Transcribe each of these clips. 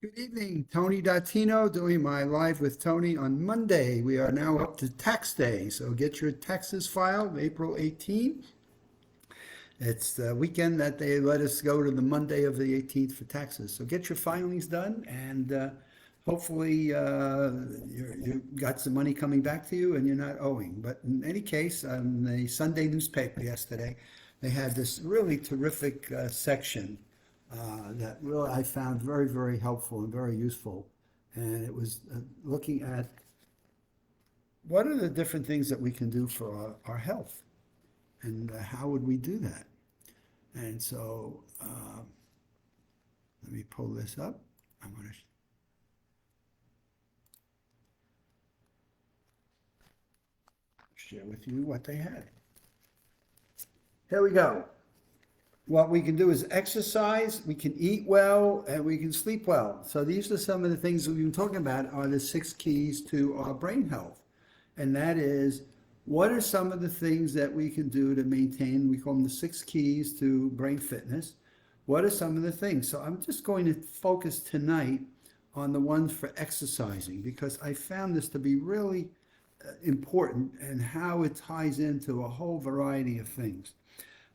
Good evening, Tony Datino doing my live with Tony on Monday. We are now up to tax day, so get your taxes filed April 18th. It's the weekend that they let us go to the Monday of the 18th for taxes. So get your filings done and hopefully you got some money coming back to you and you're not owing. But in any case, the Sunday newspaper yesterday, they had this really terrific section that really I found very, very helpful and very useful. And it was looking at what are the different things that we can do for our health and how would we do that? And so let me pull this up. I'm going to share with you what they had. Here we go. What we can do is exercise, we can eat well, and we can sleep well. So these are some of the things we've been talking about are the 6 keys to our brain health. And that is, what are some of the things that we can do to maintain, we call them the 6 keys to brain fitness. What are some of the things? So I'm just going to focus tonight on the ones for exercising because I found this to be really important and how it ties into a whole variety of things.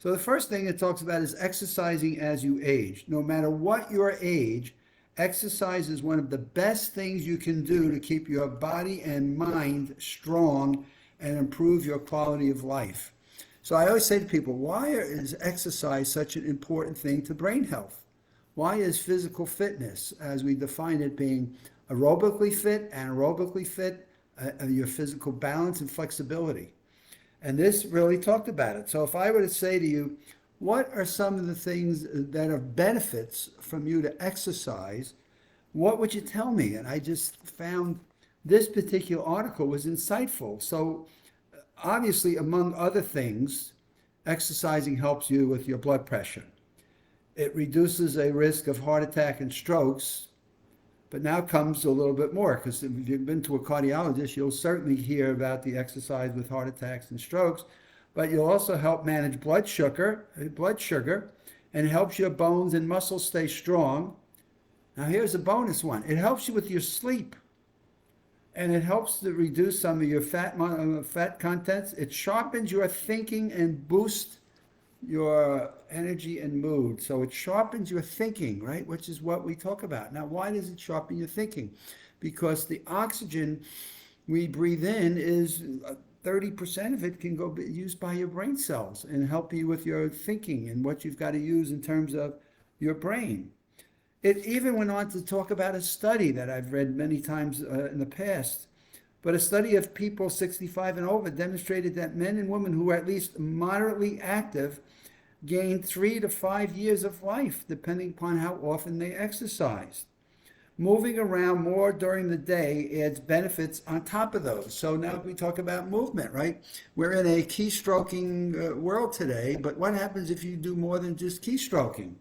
So the first thing it talks about is exercising as you age. No matter what your age, exercise is one of the best things you can do to keep your body and mind strong and improve your quality of life. So I always say to people, why is exercise such an important thing to brain health? Why is physical fitness, as we define it, being aerobically fit, anaerobically fit, your physical balance and flexibility? And this really talked about it. So if I were to say to you, what are some of the things that are benefits from you to exercise, what would you tell me? And I just found this particular article was insightful. So obviously, among other things, exercising helps you with your blood pressure. It reduces a risk of heart attack and strokes. But now comes a little bit more, because if you've been to a cardiologist, you'll certainly hear about the exercise with heart attacks and strokes, but you'll also help manage blood sugar, and it helps your bones and muscles stay strong. Now here's a bonus one. It helps you with your sleep, and it helps to reduce some of your fat contents. It sharpens your thinking and boosts your energy and mood. So it sharpens your thinking, right? Which is what we talk about. Now, why does it sharpen your thinking? Because the oxygen we breathe in is 30% of it can go be used by your brain cells and help you with your thinking and what you've got to use in terms of your brain. It even went on to talk about a study that I've read many times in the past. But a study of people 65 and over demonstrated that men and women who were at least moderately active gained 3 to 5 years of life, depending upon how often they exercised. Moving around more during the day adds benefits on top of those. So now we talk about movement, right? We're in a keystroking world today, but what happens if you do more than just keystroking?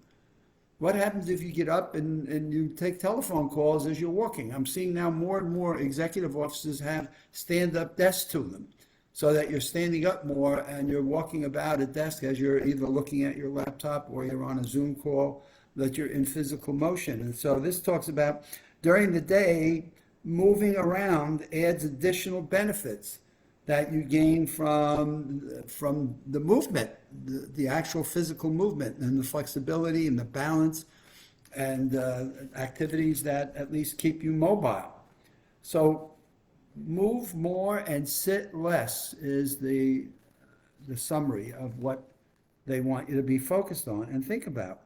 What happens if you get up and you take telephone calls as you're walking? I'm seeing now more and more executive offices have stand-up desks to them so that you're standing up more and you're walking about a desk as you're either looking at your laptop or you're on a Zoom call, that you're in physical motion. And so this talks about during the day, moving around adds additional benefits that you gain from the movement, the actual physical movement and the flexibility and the balance and activities that at least keep you mobile. So move more and sit less is the summary of what they want you to be focused on and think about.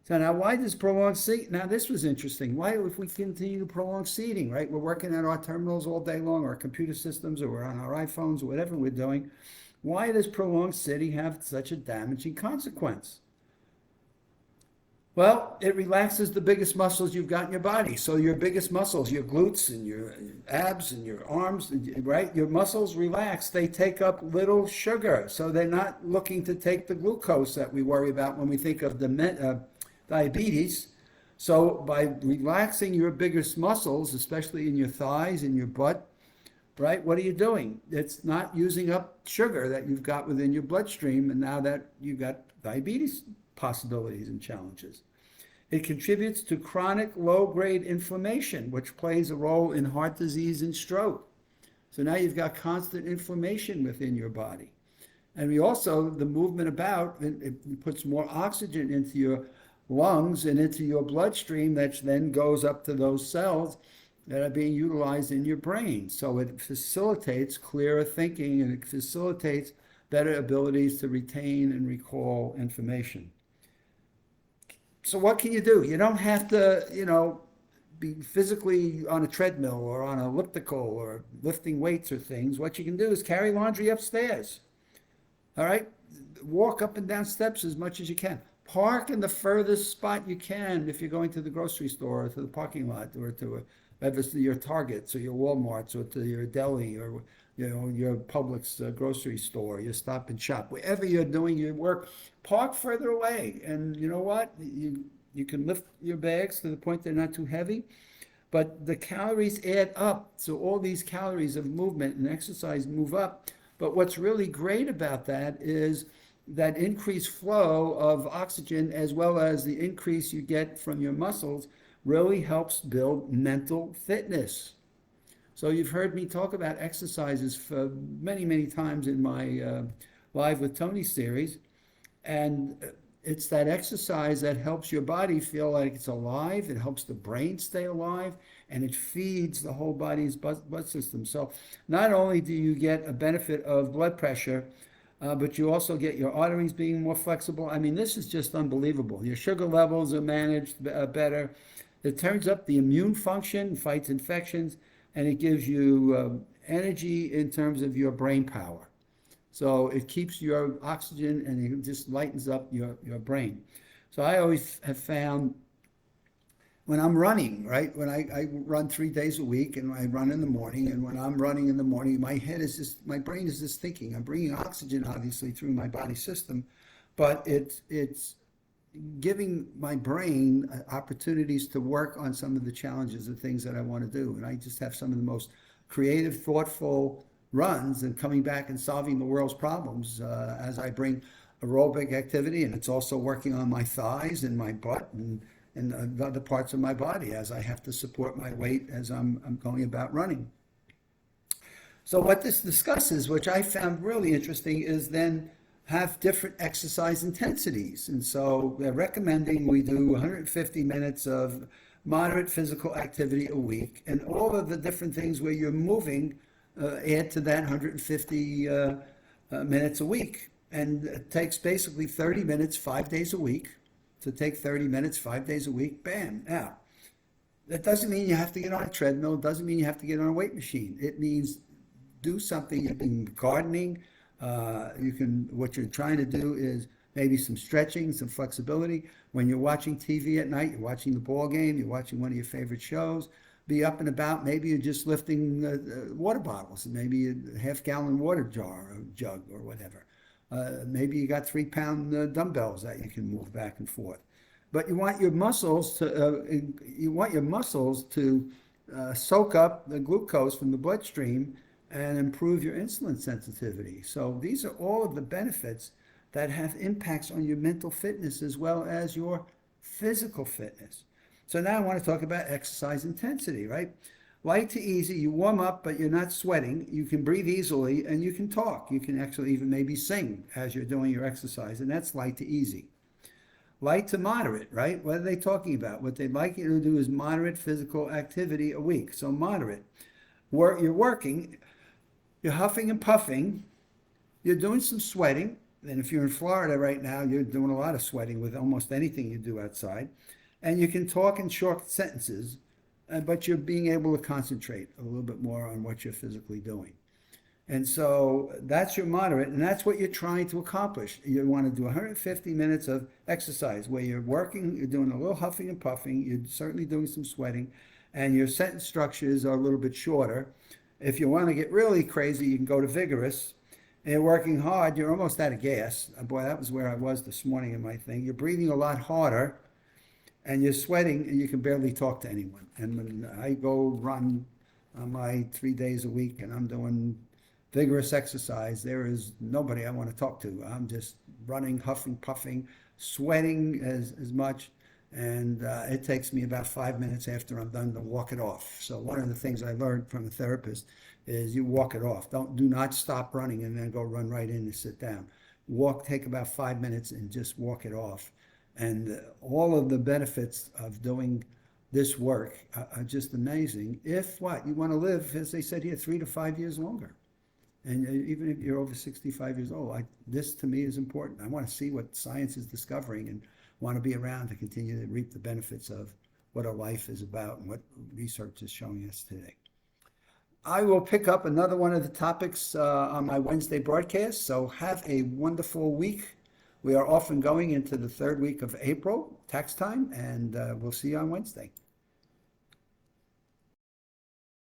So now, why does prolonged seating? Now, this was interesting. Why, if we continue to prolong seating, right? We're working at our terminals all day long, our computer systems, or we're on our iPhones, or whatever we're doing. Why does prolonged sitting have such a damaging consequence? Well, it relaxes the biggest muscles you've got in your body. So your biggest muscles, your glutes and your abs and your arms, right? Your muscles relax. They take up little sugar. So they're not looking to take the glucose that we worry about when we think of the diabetes. So by relaxing your biggest muscles, especially in your thighs and your butt, right, what are you doing? It's not using up sugar that you've got within your bloodstream, and now that you've got diabetes possibilities and challenges. It contributes to chronic low-grade inflammation, which plays a role in heart disease and stroke. So now you've got constant inflammation within your body. And we also, the movement about, it puts more oxygen into your lungs and into your bloodstream, that then goes up to those cells that are being utilized in your brain. So it facilitates clearer thinking, and it facilitates better abilities to retain and recall information. So what can you do? You don't have to, be physically on a treadmill or on an elliptical or lifting weights or things. What you can do is carry laundry upstairs. All right? Walk up and down steps as much as you can. Park in the furthest spot you can if you're going to the grocery store or to the parking lot or to your Targets or your Walmarts or to your deli or your Publix grocery store, your Stop and Shop, wherever you're doing your work, park further away. And you know what? You can lift your bags to the point they're not too heavy, but the calories add up. So all these calories of movement and exercise move up. But what's really great about that is that increased flow of oxygen, as well as the increase you get from your muscles, really helps build mental fitness. So you've heard me talk about exercises for many, many times in my Live with Tony series. And it's that exercise that helps your body feel like it's alive. It helps the brain stay alive, and it feeds the whole body's blood system. So not only do you get a benefit of blood pressure, but you also get your arteries being more flexible. I mean, this is just unbelievable. Your sugar levels are managed better. It turns up the immune function, fights infections, and it gives you energy in terms of your brain power. So it keeps your oxygen, and it just lightens up your brain. So I always have found when I'm running, right? When I run 3 days a week, and I run in the morning, and when I'm running in the morning, my brain is just thinking. I'm bringing oxygen, obviously, through my body system, but it's giving my brain opportunities to work on some of the challenges and things that I want to do. And I just have some of the most creative, thoughtful runs, and coming back and solving the world's problems as I bring aerobic activity, and it's also working on my thighs and my butt and other parts of my body as I have to support my weight as I'm going about running. So what this discusses, which I found really interesting, is then have different exercise intensities. And so they're recommending we do 150 minutes of moderate physical activity a week, and all of the different things where you're moving add to that 150 minutes a week. And it takes basically 30 minutes 5 days a week. To take 30 minutes 5 days a week, bam. Now, that doesn't mean you have to get on a treadmill. It doesn't mean you have to get on a weight machine. It means do something. You can gardening. What you're trying to do is maybe some stretching, some flexibility. When you're watching TV at night, you're watching the ball game, you're watching one of your favorite shows, be up and about. Maybe you're just lifting water bottles, maybe a half-gallon water jar or jug or whatever. Maybe you got 3-pound dumbbells that you can move back and forth. But you want your muscles to soak up the glucose from the bloodstream and improve your insulin sensitivity. So these are all of the benefits that have impacts on your mental fitness as well as your physical fitness. So now I want to talk about exercise intensity, right? Light to easy, you warm up, but you're not sweating. You can breathe easily, and you can talk. You can actually even maybe sing as you're doing your exercise, and that's light to easy. Light to moderate, right? What are they talking about? What they'd like you to do is moderate physical activity a week. So moderate. You're working, you're huffing and puffing, you're doing some sweating, and if you're in Florida right now, you're doing a lot of sweating with almost anything you do outside, and you can talk in short sentences, but you're being able to concentrate a little bit more on what you're physically doing. And so that's your moderate, and that's what you're trying to accomplish. You want to do 150 minutes of exercise where you're working, you're doing a little huffing and puffing, you're certainly doing some sweating, and your sentence structures are a little bit shorter. If you want to get really crazy, you can go to vigorous. And you're working hard, you're almost out of gas. Boy, that was where I was this morning in my thing. You're breathing a lot harder, and you're sweating, and you can barely talk to anyone. And when I go run on my 3 days a week and I'm doing vigorous exercise, there is nobody I want to talk to. I'm just running, huffing, puffing, sweating as much. And it takes me about 5 minutes after I'm done to walk it off. So one of the things I learned from a therapist is you walk it off. Do not stop running and then go run right in and sit down. Walk, take about 5 minutes and just walk it off. And all of the benefits of doing this work are just amazing. If what you want to live, as they said here, 3 to 5 years longer. And even if you're over 65 years old, this to me is important. I want to see what science is discovering and want to be around to continue to reap the benefits of what our life is about and what research is showing us today. I will pick up another one of the topics on my Wednesday broadcast. So have a wonderful week. We are off and going into the third week of April, tax time, and we'll see you on Wednesday.